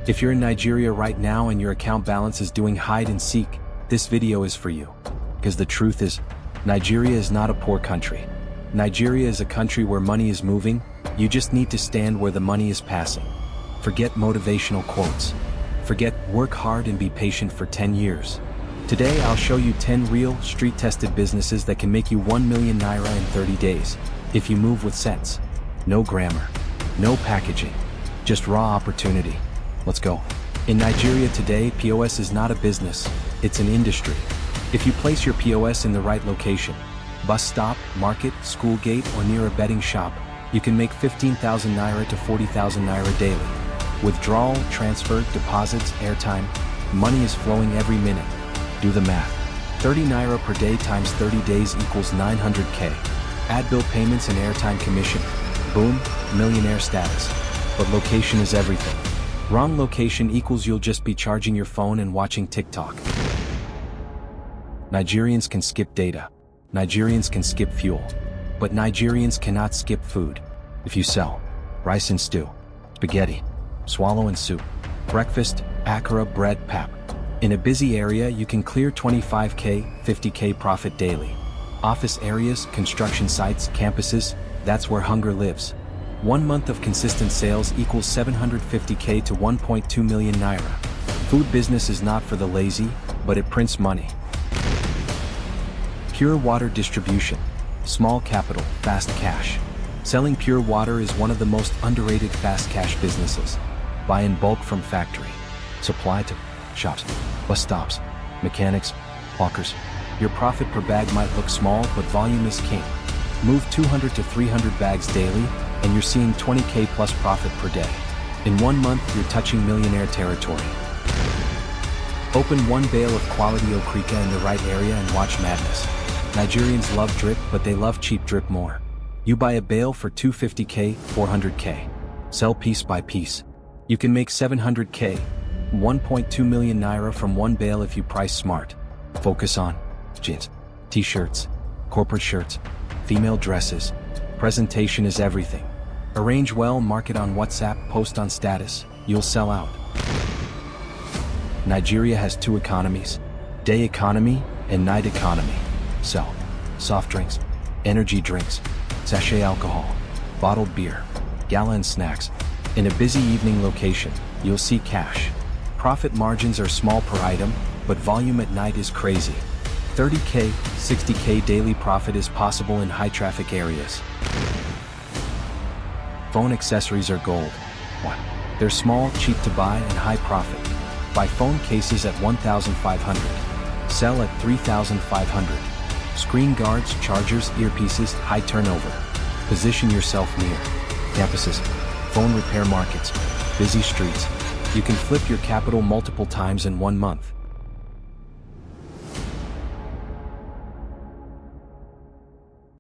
If you're in Nigeria right now and your account balance is doing hide and seek, this video is for you. Because the truth is, Nigeria is not a poor country. Nigeria is a country where money is moving, you just need to stand where the money is passing. Forget motivational quotes. Forget work hard and be patient for 10 years. Today I'll show you 10 real, street-tested businesses that can make you 1 million naira in 30 days, if you move with sense. No grammar, no packaging, just raw opportunity. Let's go. In Nigeria today, POS is not a business, it's an industry. If you place your POS in the right location, bus stop, market, school gate, or near a betting shop, you can make 15,000 naira to 40,000 naira daily. Withdrawal, transfer, deposits, airtime, money is flowing every minute. Do the math. 30 naira per day times 30 days equals 900k. Add bill payments and airtime commission. Boom, millionaire status. But location is everything. Wrong location equals you'll just be charging your phone and watching TikTok. Nigerians can skip data. Nigerians can skip fuel. But Nigerians cannot skip food. If you sell rice and stew, spaghetti, swallow and soup, breakfast, akara, bread, pap. In a busy area, you can clear 25k, 50k profit daily. Office areas, construction sites, campuses, that's where hunger lives. 1 month of consistent sales equals 750k to 1.2 million naira. Food business is not for the lazy, but it prints money. Pure water distribution. Small capital, fast cash. Selling pure water is one of the most underrated fast cash businesses. Buy in bulk from factory. Supply to shops, bus stops, mechanics, hawkers. Your profit per bag might look small, but volume is king. Move 200 to 300 bags daily, and you're seeing 20k plus profit per day. In 1 month, you're touching millionaire territory. Open 1 bale of quality okrika in the right area and watch madness. Nigerians love drip, but they love cheap drip more. You buy a bale for 250k, 400k. Sell piece by piece. You can make 700k, 1.2 million naira from 1 bale if you price smart. Focus on jeans, t-shirts, corporate shirts, female dresses. Presentation is everything. Arrange well, market on WhatsApp, post on status, you'll sell out. Nigeria has 2 economies, day economy and night economy. Sell soft drinks, energy drinks, sachet alcohol, bottled beer, gallon snacks. In a busy evening location, you'll see cash. Profit margins are small per item, but volume at night is crazy. 30k, 60k daily profit is possible in high traffic areas. Phone accessories are gold. 1. They're small, cheap to buy, and high profit. Buy phone cases at 1,500. Sell at 3,500. Screen guards, chargers, earpieces, high turnover. Position yourself near campuses, phone repair markets, busy streets. You can flip your capital multiple times in 1 month.